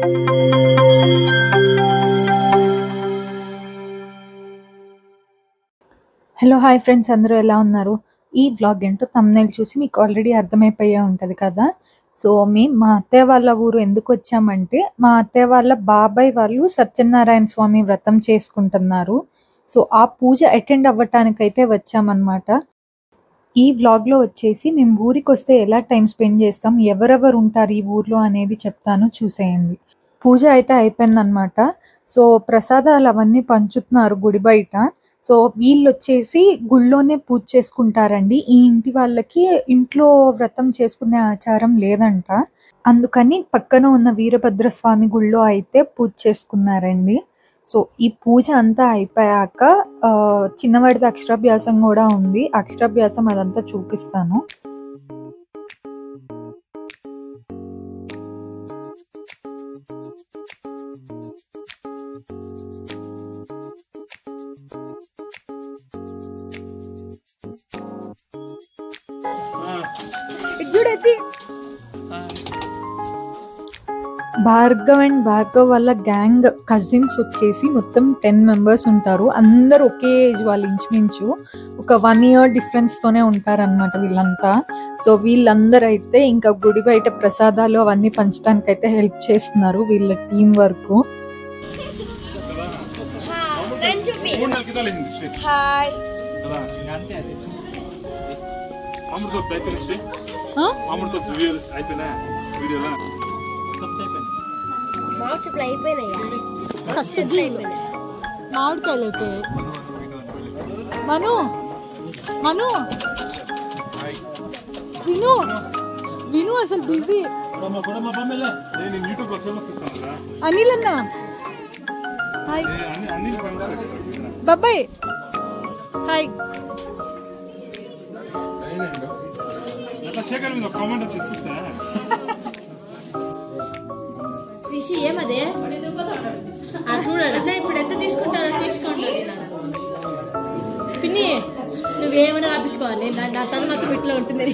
Hello hi friends, అందరూ ఎలా ఉన్నారు? ఈ వ్లాగ్ ఏంటో థంబ్నెయిల్ చూసి మీకు ఆల్రెడీ అర్థమైపోయే ఉంటుంది కదా. సో మా అత్తయ్య వాళ్ళ ఊరు ఎందుకు వచ్చామంటే, మా అత్తయ్య వాళ్ళ బాబాయ్ వాళ్ళు సత్యనారాయణ స్వామి వ్రతం చేసుకుంటున్నారు. సో ఆ పూజ అటెండ్ అవ్వటానికైతే వచ్చామన్నమాట. ఈ వ్లాగ్లో వచ్చేసి మేము ఊరికి వస్తే ఎలా టైం స్పెండ్ చేస్తాం, ఎవరెవరు ఉంటారు ఈ ఊర్లో అనేది చెప్తాను, చూసేయండి. పూజ అయితే అయిపోయిందనమాట. సో ప్రసాదాలు అవన్నీ పంచుతున్నారు గుడి బయట. సో వీళ్ళు వచ్చేసి గుళ్ళోనే పూజ చేసుకుంటారండి. ఈ ఇంటి వాళ్ళకి ఇంట్లో వ్రతం చేసుకునే ఆచారం లేదంట. అందుకని పక్కన ఉన్న వీరభద్రస్వామి గుళ్ళో అయితే పూజ చేసుకున్నారండి. సో ఈ పూజ అంతా అయిపోయాక చిన్నవాడిది అక్షరాభ్యాసం కూడా ఉంది. అక్షరాభ్యాసం అదంతా చూపిస్తాను. భార్గవ్ అండ్ భార్గవ్ వాళ్ళ గ్యాంగ్ కజిన్స్ వచ్చేసి మొత్తం 10 members ఉంటారు. అందరు ఒకే ఏజ్ వాళ్ళు, ఇంచుమించు ఒక 1 year డిఫరెన్స్ తోనే ఉంటారనమాట వీళ్ళంతా. సో వీళ్ళందరూ అయితే ఇంకా గుడి బయట ప్రసాదాలు అవన్నీ పంచడానికి అయితే హెల్ప్ చేస్తున్నారు, వీళ్ళ టీం వర్క్. మామిడికాయలు అయిపోయాయి. మను మను విను విను అసలు బిజీ. అనిల్ అన్న హాయ్. బాబాయ్ హాయ్. రిషి ఏమదే చూడండి, ఇప్పుడు ఎంత తీసుకుంటారో తీసుకోండి. పిన్ని నువ్వేమైనా రాపించుకోవాలి, నా తల మాత్రం ఇట్లా ఉంటుంది.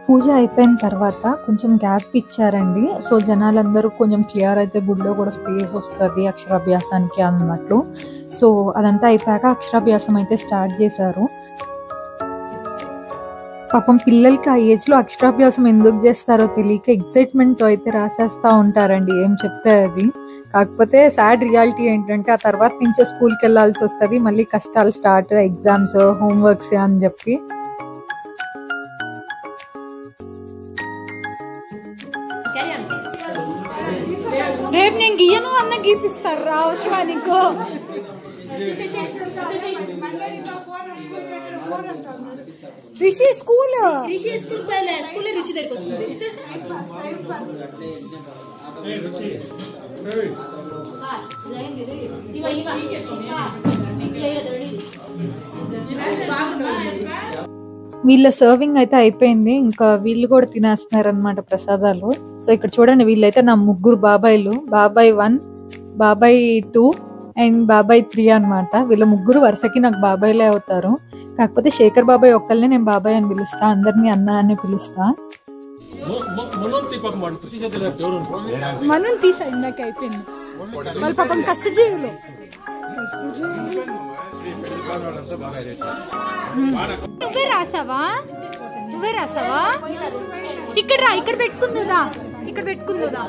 పూజ అయిపోయిన తర్వాత కొంచెం గ్యాప్ ఇచ్చారండి. సో జనాలందరూ కొంచెం క్లియర్ అయితే గుడిలో కూడా స్పేస్ వస్తుంది అక్షరాభ్యాసానికి అన్నట్లు. సో అదంతా అయిపోయాక అక్షరాభ్యాసం అయితే స్టార్ట్ చేశారు. పాపం పిల్లలకి ఆ ఏజ్లో అక్షరాభ్యాసం ఎందుకు చేస్తారో తెలియక ఎక్సైట్మెంట్తో అయితే రాసేస్తూ ఉంటారండి ఏం చెప్తే అది. కాకపోతే సాడ్ రియాలిటీ ఏంటంటే ఆ తర్వాత నుంచే స్కూల్కి వెళ్ళాల్సి వస్తుంది, మళ్ళీ కష్టాలు స్టార్ట్, ఎగ్జామ్స్, హోంవర్క్స్ అని చెప్పి. రేపు నేను గీయను అన్న గీపిస్తారా అవసరమా నీకు? రిషి స్కూల్ స్కూల్ రిషి దగ్గరికి వస్తుంది. వీళ్ళ సర్వింగ్ అయితే అయిపోయింది, ఇంకా వీళ్ళు కూడా తినేస్తున్నారు అనమాట ప్రసాదాలు. సో ఇక్కడ చూడండి, వీళ్ళైతే నా ముగ్గురు బాబాయిలు, బాబాయ్ 1, బాబాయ్ 2 అండ్ బాబాయ్ 3 అనమాట. వీళ్ళ ముగ్గురు వరుసకి నాకు బాబాయ్లే అవుతారు. కాకపోతే శేఖర్ బాబాయ్ ఒక్కళ్ళనే నేను బాబాయ్ అని పిలుస్తా, అందరినీ అన్న అని పిలుస్తా. మనం తీసా ఇందాక అయిపోయింది. వాళ్ళ పాపం కష్టజీవులు. నువ్వే రాసావా? ఇక్కడ రా, ఇక్కడ పెట్టుకుందా, ఇక్కడ పెట్టుకుందా.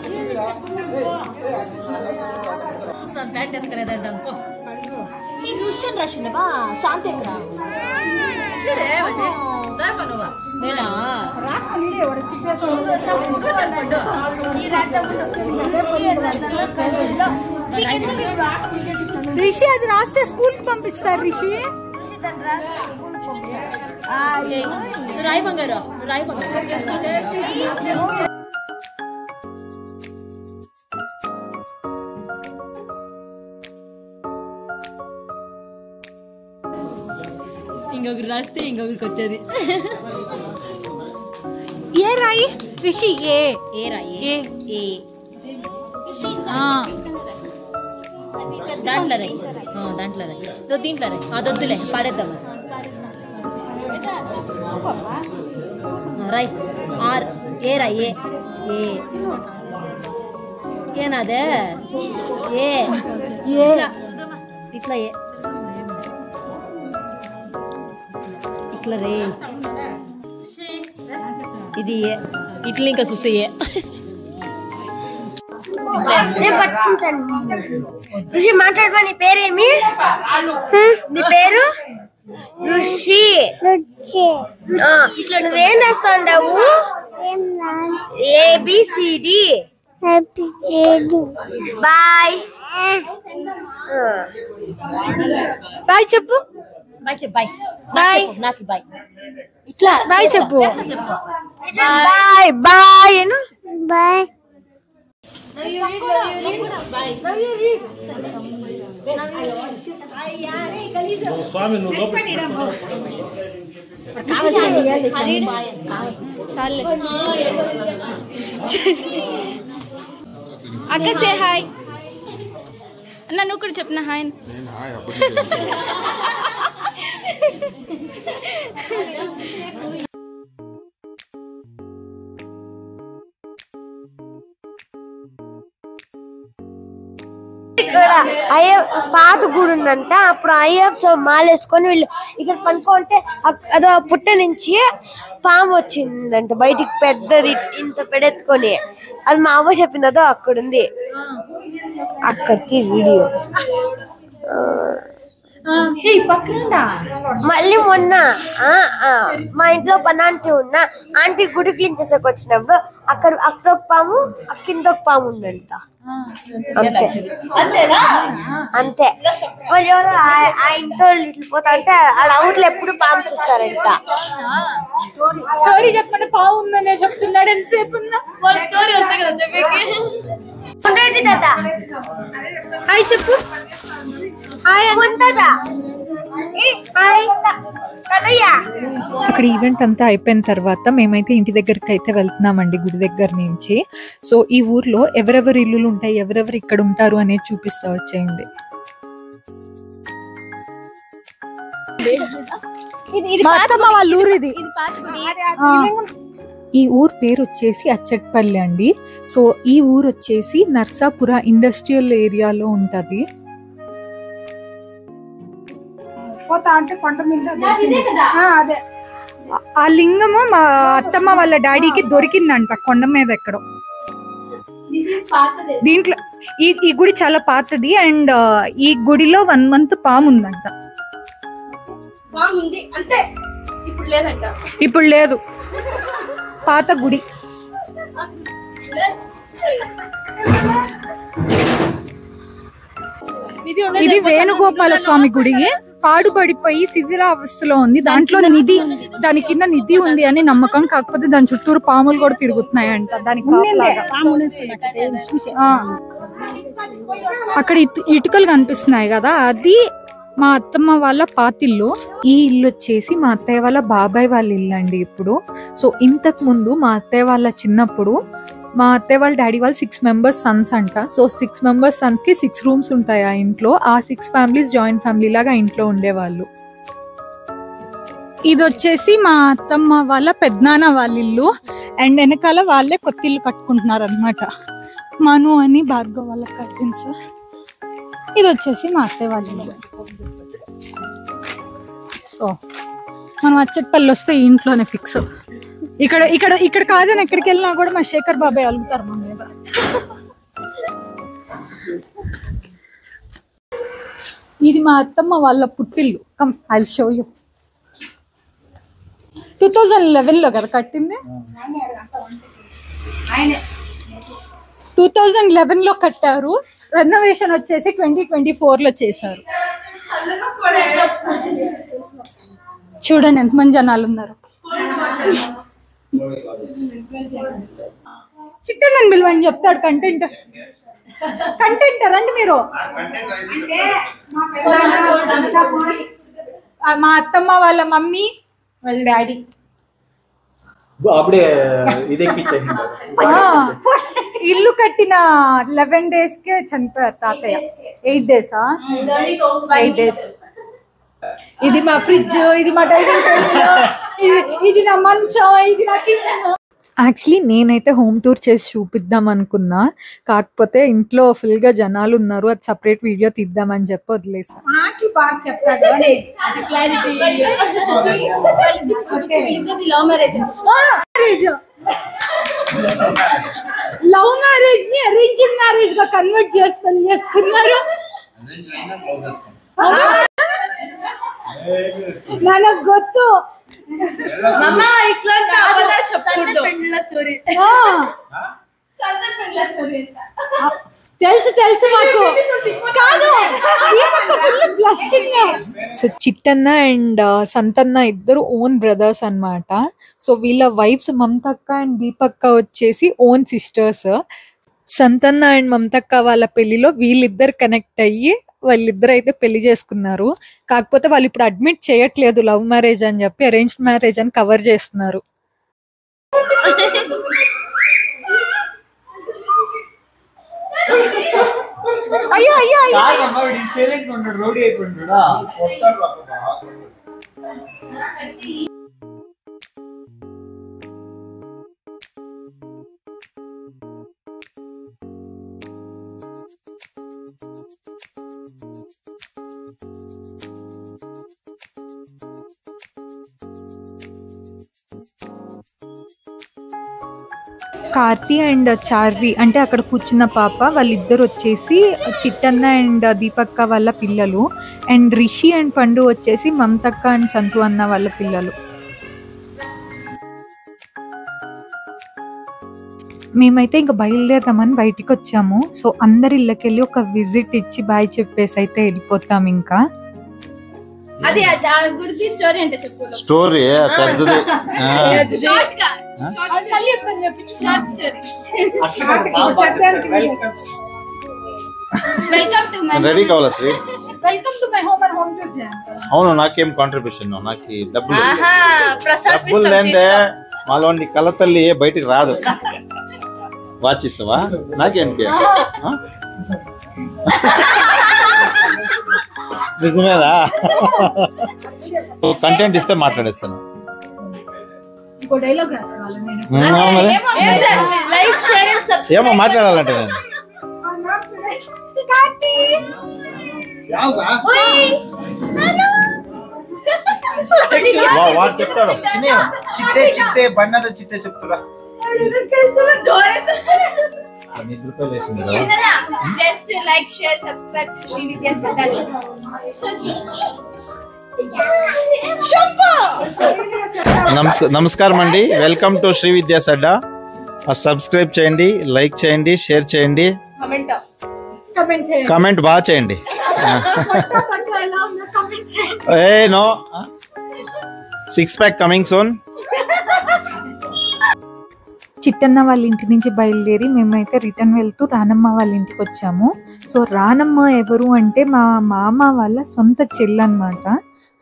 రాసిండవా శాంతి ఎక్కడ రిషి అది రాస్తే స్కూల్ కి పంపిస్తారు. రిషి రాయి బంగారు, రాయి బంగారు. ఇంకొకరు రాస్తే ఇంకొకరికి వచ్చేది. ఏ రాయి రిషి? ఏ రాయి దాంట్లో రాయి, దాంట్లో రాయి, దీంట్లో రాయి. అదొద్దులే, పాడేద్దాం. రాయి 6 ఏరా ఏ ఏనాదే ఏ ఇట్లా ఏ ఇట్లా రే ఇది ఏ ఇట్లా ఇంకా చూస్తే ఏ ఋషి మాట్లాడవా? నీ పేరేమి? నీ పేరు ఋషి. నువ్వేం రాస్తా ఉండవు? ఏబిసిడి. బాయ్ బాయ్ చెప్పు. బాయ్ చెప్పు. బాయ్ బాయ్ నాకు బాయ్ ఇట్లా బాయ్ చెప్పు. Bye bye bye. స్వామి నువ్వు అక్క సే హాయ్ అన్న. నువ్వు కూడా చెప్పిన హాయ్. పాత గుడి ఉందంట. అప్పుడు అయ్యప్ప మాలేసుకొని వీళ్ళు ఇక్కడ పనుకుంటే అదో పుట్ట నుంచి పాము వచ్చిందంట బయటికి, పెద్దది ఇంత పెడెత్తుకొని. అది మా అవ్వ చెప్పిందదో అక్కడుంది. అక్కడికి వీడియో. మళ్ళీ మొన్న మా ఇంట్లో పని ఆంటీ ఉన్నా, ఆంటీ గుడి క్లీన్ చేసేకి వచ్చినప్పుడు అక్కడ ఒక పాము కింద ఒక పాము ఉందంట. అంతే. వాళ్ళు ఎవరు ఆ ఇంట్లో పోతా అంటే ఆడ అవుట్లు ఎప్పుడు పాము చూస్తారంట. స్టోరీ చెప్పండి. పాము ఉందనే చెప్తున్నాడు ఎంతసేపు. హాయ్ చెప్పు. అక్కడ ఈవెంట్ అంతా అయిపోయిన తర్వాత మేమైతే ఇంటి దగ్గరికి అయితే వెళ్తున్నామండి, గుడి దగ్గర నుంచి. సో ఈ ఊర్లో ఎవరెవరి ఇల్లులు ఉంటాయి, ఎవరెవరు ఇక్కడ ఉంటారు అనేది చూపిస్తా వచ్చేయండి. వాళ్ళ ఊరు ఇది. ఈ ఊరు పేరు వచ్చేసి అచ్చట్పల్లి అండి. సో ఈ ఊరు వచ్చేసి నర్సాపుర ఇండస్ట్రియల్ ఏరియాలో ఉంటది. అంటే కొండ మీద అదే ఆ లింగము మా అత్తమ్మ వాళ్ళ డాడీకి దొరికిందంట కొండ మీద ఎక్కడో. దీంట్లో ఈ గుడి చాలా పాతది. అండ్ ఈ గుడిలో 1 month పాము ఉందంట. ఇప్పుడు లేదు. పాత గుడి. ఇది వేణుగోపాల స్వామి గుడి. పాడుబడిపోయి శిథిలావస్థలో ఉంది. దాంట్లో నిధి, దాని కింద నిధి ఉంది అని నమ్మకం. కాకపోతే దాని చుట్టూరు పాములు కూడా తిరుగుతున్నాయంట. దానికి అక్కడ ఇటుకలు కనిపిస్తున్నాయి కదా, అది మా అత్తమ్మ వాళ్ళ పాతిల్లు. ఈ ఇల్లు వచ్చేసి మా అత్తయ్య వాళ్ళ బాబాయ్ వాళ్ళ ఇల్లు అండి ఇప్పుడు. సో ఇంతకు ముందు మా అత్తయ్య వాళ్ళ చిన్నప్పుడు మా అత్తయ్య వాళ్ళ డాడీ వాళ్ళు 6 members సన్స్ అంట. సో 6 members సన్స్ కి 6 rooms ఉంటాయి ఆ ఇంట్లో. ఆ 6 families జాయింట్ ఫ్యామిలీ లాగా ఇంట్లో ఉండేవాళ్ళు. ఇది వచ్చేసి మా అత్తమ్మ వాళ్ళ పెద్దనాన్న వాళ్ళ ఇల్లు. అండ్ వెనకాల వాళ్ళే కొత్త ఇల్లు కట్టుకుంటున్నారు అనమాట. మను అని భార్గవ్ వాళ్ళ కజిన్స్. ఇది వచ్చేసి మా అత్తయ్య వాళ్ళ ఇల్లు. సో మనం అచ్చట్పల్లి వస్తే ఈ ఇంట్లోనే ఫిక్స్. ఇక్కడ ఇక్కడ ఇక్కడ కాదని ఎక్కడికి వెళ్ళినా కూడా మా శేఖర్ బాబాయ్ అలుగుతారు మా మీద. ఇది మా అత్తమ్మ వాళ్ళ పుట్టిల్లు. Come I will show you. 2011లో కదా కట్టింది. 2011లో కట్టారు. రెనోవేషన్ వచ్చేసి 2024లో చేశారు. చూడండి ఎంతమంది జనాలు ఉన్నారు. చిట్టంగని పిలవని చెప్తాడు కంటెంట్. రండి మీరు. మా అత్తమ్మ వాళ్ళ మమ్మీ వాళ్ళ డాడీ. ఇల్లు కట్టిన 11 days కే చనిపోయారు తాతయ్య. 8 days. 8 days. ఇది మా ఫ్రిడ్జ్, ఇది మా డైనింగ్ టేబుల్, ఇది నా మంచం, ఇది నా కిచెన్. యాక్చువల్లీ నేనైతే హోమ్ టూర్ చేసి చూపిద్దాం అనుకున్నా. కాకపోతే ఇంట్లో ఫుల్‌గా జనాలున్నారు. అది సెపరేట్ వీడియో తీద్దామని చెప్పి వదిలేసా. లవ్ మ్యారేజ్ ని అరేంజ్డ్ మ్యారేజ్ గా కన్వర్ట్ చేసి పెళ్లి చేసుకున్నారు. ನನಗ್ ಗೊತ್ತು తెలుసు తెలుసు మాకు కాదు. సో చిట్టన్న అండ్ సంతన్న ఇద్దరు ఓన్ బ్రదర్స్ అన్నమాట. సో వీళ్ళ వైఫ్స్ మమతక్క అండ్ దీపక్క వచ్చేసి ఓన్ సిస్టర్స్. సంతన్న అండ్ మమతక్క వాళ్ళ పెళ్లిలో వీళ్ళిద్దరు కనెక్ట్ అయ్యి వాళ్ళిద్దరు అయితే పెళ్లి చేసుకున్నారు. కాకపోతే వాళ్ళు ఇప్పుడు అడ్మిట్ చేయట్లేదు లవ్ మ్యారేజ్ అని చెప్పి అరేంజ్డ్ మ్యారేజ్ అని కవర్ చేస్తున్నారు. అయ్యో అయ్యో కార్తీ అండ్ చార్వి అంటే అక్కడ కూర్చున్న పాప వాళ్ళిద్దరు వచ్చేసి చిట్టన్న అండ్ దీపక్క వాళ్ళ పిల్లలు. అండ్ రిషి అండ్ పండు వచ్చేసి మమతక్క అండ్ సంతు అన్న వాళ్ళ పిల్లలు. మేమైతే ఇంకా బయలుదేరదామని బయటికి వచ్చాము. సో అందరి ఇళ్ళకెళ్ళి ఒక విజిట్ ఇచ్చి బాయ్ చెప్పేసి అయితే వెళ్ళిపోతాం. ఇంకా అది గుడిది స్టోరీ అంటే చెప్పు. స్టోరీ పెద్దది షార్ట్ గా short story. Welcome to my ready కావాలా Sri? Welcome to my home and home tour చేయండి. అవును, నాకేం కాంట్రిబ్యూషన్? నాకు డబ్బులు లేదే మాలోని కళ్ళ తల్లి బయటికి రాదు. వాచ్ ఇస్తావా? నాకేంటి నిజమేదా? కంటెంట్ ఇస్తే మాట్లాడేస్తాను. ఏమో మాట్లాడాలంటే నేను వాడు చెప్తాడు. చిట్టే చిట్టే బన్నద చిట్టే చెప్తురా. Just like share subscribe to Sri Vidya Sada. నమస్కారం అండి, welcome to Sri Vidya Sadda. Subscribe చేయండి, లైక్ చేయండి, షేర్ చేయండి, కమెంట్ బాగా చేయండి. ఏ నో 6 ప్యాక్ కమింగ్ సూన్. చిట్టన్న వాళ్ళ ఇంటి నుంచి బయలుదేరి మేమైతే రిటర్న్ వెళ్తూ రానమ్మ వాళ్ళ ఇంటికి వచ్చాము. సో రానమ్మ ఎవరు అంటే మా మామ వాళ్ళ సొంత చెల్లెన్నమాట.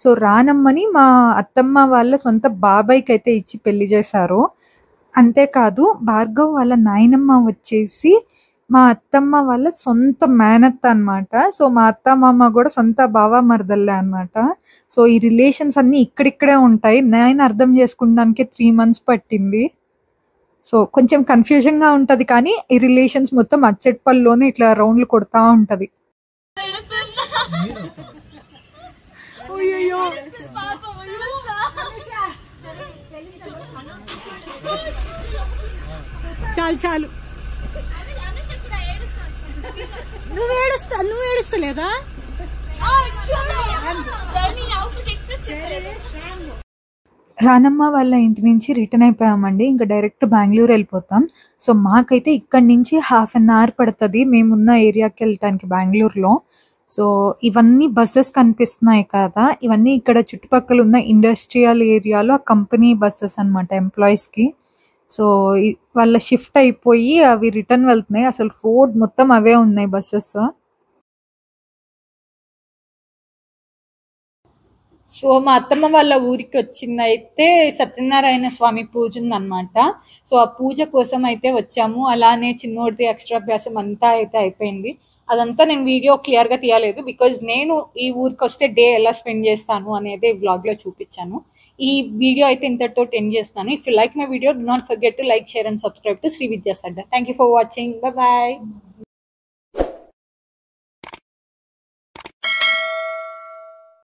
సో రానమ్మని మా అత్తమ్మ వాళ్ళ సొంత బాబాయ్కి అయితే ఇచ్చి పెళ్లి చేశారు. అంతేకాదు భార్గవ్ వాళ్ళ నాయనమ్మ వచ్చేసి మా అత్తమ్మ వాళ్ళ సొంత మేనత్త అనమాట. సో మా అత్త మామ కూడా సొంత బావ మరదల్లే అనమాట. సో ఈ రిలేషన్స్ అన్ని ఇక్కడిక్కడే ఉంటాయి. నేను అర్థం చేసుకున్నానికి 3 months పట్టింది. సో కొంచెం కన్ఫ్యూజన్ గా ఉంటది, కానీ ఈ రిలేషన్స్ మొత్తం అచ్చట్పల్లిలోనే ఇట్లా రౌండ్లు కొడతా ఉంటది. చాలు చాలు, నువ్వు ఏడుస్తలేదా? రానమ్మ వాళ్ళ ఇంటి నుంచి రిటర్న్ అయిపోయామండి. ఇంకా డైరెక్ట్ బెంగళూరు వెళ్ళిపోతాం. సో మాకైతే ఇక్కడి నుంచి 1/2 hour పడుతుంది మేమున్న ఏరియాకి వెళ్ళటానికి బెంగళూరులో. సో ఇవన్నీ బస్సెస్ కనిపిస్తున్నాయి కదా, ఇవన్నీ ఇక్కడ చుట్టుపక్కల ఉన్న ఇండస్ట్రియల్ ఏరియాలో కంపెనీ బస్సెస్ అనమాట ఎంప్లాయీస్కి. సో వాళ్ళ షిఫ్ట్ అయిపోయి అవి రిటర్న్ వెళ్తున్నాయి. అసలు ఫోర్డ్ మొత్తం అవే ఉన్నాయి బస్సెస్. సో మా అత్తమ్మ వాళ్ళ ఊరికి వచ్చిందైతే సత్యనారాయణ స్వామి పూజ ఉందన్నమాట. సో ఆ పూజ కోసం అయితే వచ్చాము. అలానే చిన్నోడిది అక్షరాభ్యాసం అంతా అయితే అయిపోయింది. అదంతా నేను వీడియో క్లియర్ గా తీయలేదు, బికాజ్ నేను ఈ ఊరికి వస్తే డే ఎలా స్పెండ్ చేస్తాను అనేది వ్లాగ్ లో చూపించాను. ఈ వీడియో అయితే ఇంతటితో ఎండ్ చేస్తాను. If you like my video, do not forget to like, share and subscribe to Sri Vidya's Adda. Thank you for watching. Bye.